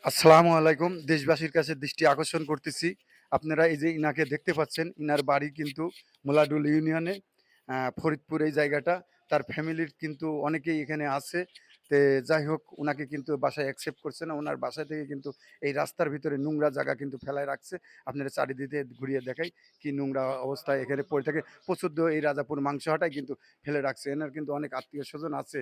আসসালামু আলাইকুম। দেশবাসীর কাছে দৃষ্টি আকর্ষণ করতেছি। আপনারা এই যে ইনাকে দেখতে পাচ্ছেন, ইনার বাড়ি কিন্তু মোলাডুল ইউনিয়নে, ফরিদপুর এই জায়গাটা। তার ফ্যামিলির কিন্তু অনেকেই এখানে আছে। যাই হোক, উনাকে কিন্তু বাসায় অ্যাকসেপ্ট করছে না। উনার বাসা থেকে কিন্তু এই রাস্তার ভিতরে নোংরা জায়গা কিন্তু ফেলায় রাখছে। আপনারা চারিদিকে ঘুরিয়ে দেখাই কি নোংরা অবস্থায় এখানে পড়ে থাকে। প্রচুর এই রাজাপুর মাংস হাটায় কিন্তু ফেলে রাখছে। এনার কিন্তু অনেক আত্মীয়স্বজন আছে।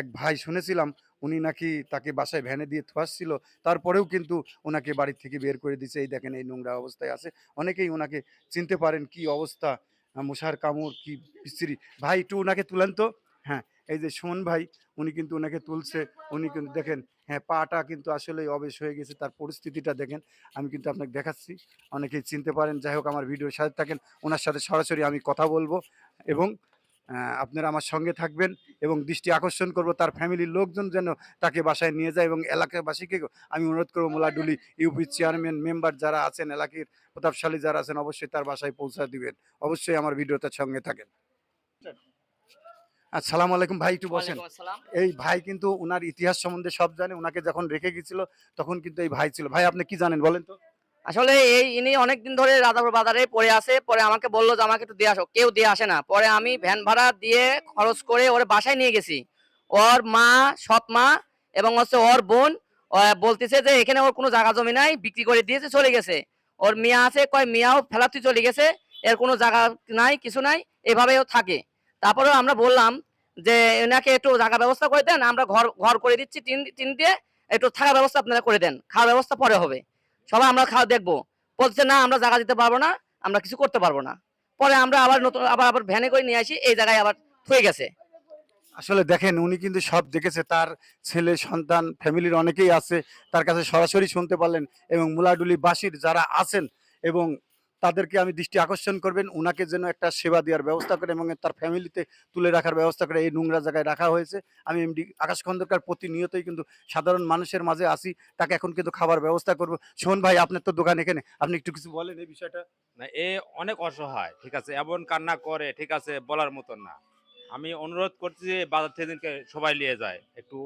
এক ভাই শুনেছিলাম উনি নাকি তাকে বাসায় ভ্যানে দিয়ে আসছিল। তারপরেও কিন্তু ওনাকে বাড়ি থেকে বের করে দিছে। এই দেখেন এই নোংরা অবস্থায় আছে। অনেকেই ওনাকে চিনতে পারেন, কি অবস্থা, মশার কামড় কি বিশ্রী। ভাই একটু ওনাকে তুলেন তো। হ্যাঁ, এই যে সুমন ভাই, উনি কিন্তু ওনাকে তুলছে। উনি কিন্তু দেখেন, হ্যাঁ, পাটা কিন্তু আসলেই অবেশ হয়ে গেছে। তার পরিস্থিতিটা দেখেন। আমি কিন্তু আপনাকে দেখাচ্ছি। অনেকেই চিনতে পারেন। যাই হোক, আমার ভিডিওর সাথে থাকেন। ওনার সাথে সরাসরি আমি কথা বলবো এবং আপনারা আমার সঙ্গে থাকবেন এবং দৃষ্টি আকর্ষণ করব তার ফ্যামিলির লোকজন যেন তাকে বাসায় নিয়ে যায় এবং এলাকাবাসীকে আমি অনুরোধ করবো মোলাডুলি ইউপি চেয়ারম্যান মেম্বার যারা আছেন, এলাকার প্রতাপশালী যারা আছেন, অবশ্যই তার বাসায় পৌঁছা দিবেন। অবশ্যই আমার ভিডিওটার সঙ্গে থাকেন। আসসালামু আলাইকুম ভাই, একটু বসেন। ওয়ালাইকুম আসসালাম। এই ভাই কিন্তু উনার ইতিহাস সম্বন্ধে সব জানে। উনাকে যখন রেখে গেছিল তখন কিন্তু এই ভাই ছিল। ভাই আপনি কি জানেন বলেন তো? আসলে ইনি অনেকদিন ধরে রাজাপুর বাজারে পড়ে আছে। পরে আমাকে বলল যে আমাকে একটু দিয়ে আসো। কেউ দিয়ে আসে না। পরে আমি ভ্যান ভাড়া দিয়ে খরচ করে ওর বাসায় নিয়ে গেছি। ওর মা, সৎ মা এবং হচ্ছে ওর বোন বলতেছে যে এখানে ওর কোনো জায়গা জমি নাই, বিক্রি করে দিয়েছে, চলে গেছে। ওর মিয়া আছে, কয় মিয়াও ফেলাতে চলে গেছে। এর কোনো জায়গা নাই, কিছু নাই। এভাবে ও থাকে। তারপরেও আমরা বললাম যে এনাকে একটু জায়গা ব্যবস্থা করে দেন। আমরা ঘর ঘর করে দিচ্ছি টিন টিন দিয়ে। একটু থাকার ব্যবস্থা আপনারা করে দেন। খাওয়ার ব্যবস্থা পরে হবে। সবাই আমরা খাওয়া দেখবো। বলছে না আমরা জায়গা দিতে পারবো না, আমরা কিছু করতে পারবো না। পরে আমরা আবার নতুন আবার ভ্যানে করে নিয়ে আসি, এই জায়গায় আবার থুয়ে গেছে। আসলে দেখেন উনি কিন্তু সব দেখেছে। তার ছেলে সন্তান ফ্যামিলির অনেকেই আছে। তার কাছে সরাসরি শুনতে পারলেন এবং মুলাডুলি বাসীর যারা আছেন এবং তাদেরকে আমি দৃষ্টি আকর্ষণ করবেন উনাকে যেন একটা সেবা দেওয়ার ব্যবস্থা করে এবং তার ফ্যামিলিতে তুলে রাখার ব্যবস্থা করে। এই নোংরা জায়গায় রাখা হয়েছে। আমি এমডি আকাশ খন্দকার প্রতিনিয়তই কিন্তু সাধারণ মানুষের মাঝে আসি। তাকে এখন কিন্তু খাবার ব্যবস্থা করব। শোন ভাই, আপনার তো দোকান এখানে, আপনি একটু কিছু বলেন এই বিষয়টা। না, এ অনেক অসহায়। ঠিক আছে? এমন কান্না করে, ঠিক আছে? বলার মতন না। আমি অনুরোধ করছি যে বাজার থেকে যেনকে সবাই নিয়ে যায়। একটু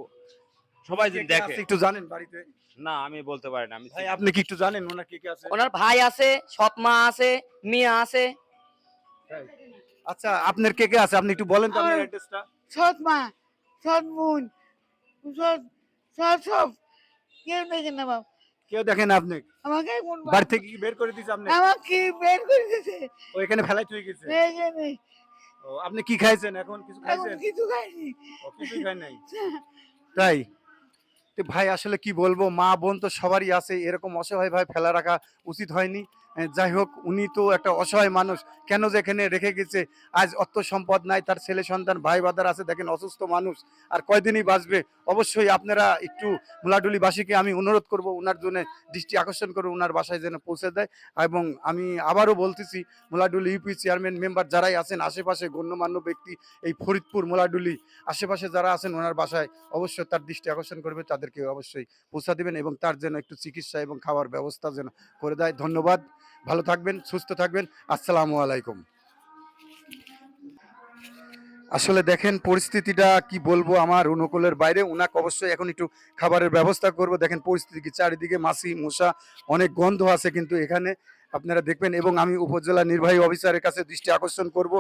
সবাই কে যেন কে দেখে। আছে একটু জানেন বাড়িতে? না, আমি বলতে পারি না। আমি ভাই আপনি কি একটু জানেন ওনার কে কে আছে? ওনার ভাই আছে, সৎ মা আছে, মিয়া আছে। তাই? আচ্ছা, আপনার কে কে আছে আপনি একটু বলেন তো আপনার আমার অ্যাড্রেসটা। সৎ মা, সৎ বোন, সৎ সৎ সব কেউ দেখে না বাপ। কেউ দেখেন আপনি? আমাকে কোন বাড়ি বাপ থেকে কি বের করে দিয়েছে আপনি? আমাকে বের করে দিয়েছে। ও এখানে ফেলাই থুয়ে গেছে। এইখানে ও আপনি কি খাইছেন এখন? কিছু এখন খাইছেন? কিছু খাইনি। ও কিছুই খাই নাই। তাই? তো ভাই আসলে কি বলবো, মা বোন তো সবারই আছে, এরকম অসহায় ভাই ফেলা রাখা উচিত হয়নি। যাই হোক, উনি তো একটা অসহায় মানুষ, কেন যে এখানে রেখে গেছে। আজ অর্থ সম্পদ নাই, তার ছেলে সন্তান ভাই বাদার আছে, দেখেন অসুস্থ মানুষ, আর কয়দিনই বাঁচবে। অবশ্যই আপনারা একটু মুলাডুলিবাসীকে আমি অনুরোধ করব ওনার জন্য দৃষ্টি আকর্ষণ করে ওনার বাসায় যেন পৌঁছে দেয়। এবং আমি আবারও বলতেছি, মুলাডুলি ইউপি চেয়ারম্যান মেম্বার যারাই আছেন, আশেপাশে গণ্যমান্য ব্যক্তি, এই ফরিদপুর মুলাডুলি আশেপাশে যারা আছেন ওনার বাসায় অবশ্যই তার দৃষ্টি আকর্ষণ করবে, তাদেরকে অবশ্যই পৌঁছা দিবেন এবং তার জন্য একটু চিকিৎসা এবং খাওয়ার ব্যবস্থা যেন করে দেয়। ধন্যবাদ। ভালো থাকবেন, সুস্থ থাকবেন। আসসালামু আলাইকুম। আসলে দেখেন পরিস্থিতিটা কি বলবো, আমার অনুকূলের বাইরে। উনাকে অবশ্যই এখন একটু খাবারের ব্যবস্থা করব। দেখেন পরিস্থিতি কি, চারিদিকে মাছি মশা, অনেক গন্ধ আছে কিন্তু এখানে, আপনারা দেখবেন। এবং আমি উপজেলা নির্বাহী অফিসারের কাছে দৃষ্টি আকর্ষণ করব।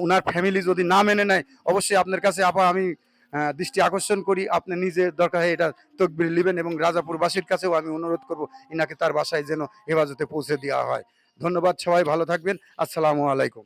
উনার ফ্যামিলি যদি না মেনে নেয়, অবশ্যই আপনার কাছে আমি দৃষ্টি আকর্ষণ করি, আপনি নিজে দরকার হয় এটা তকবির নেবেন এবং রাজাপুরবাসীর কাছেও আমি অনুরোধ করব ইনাকে তার বাসায় যেন হেফাজতে পৌঁছে দেওয়া হয়। ধন্যবাদ, সবাই ভালো থাকবেন। আসসালামু আলাইকুম।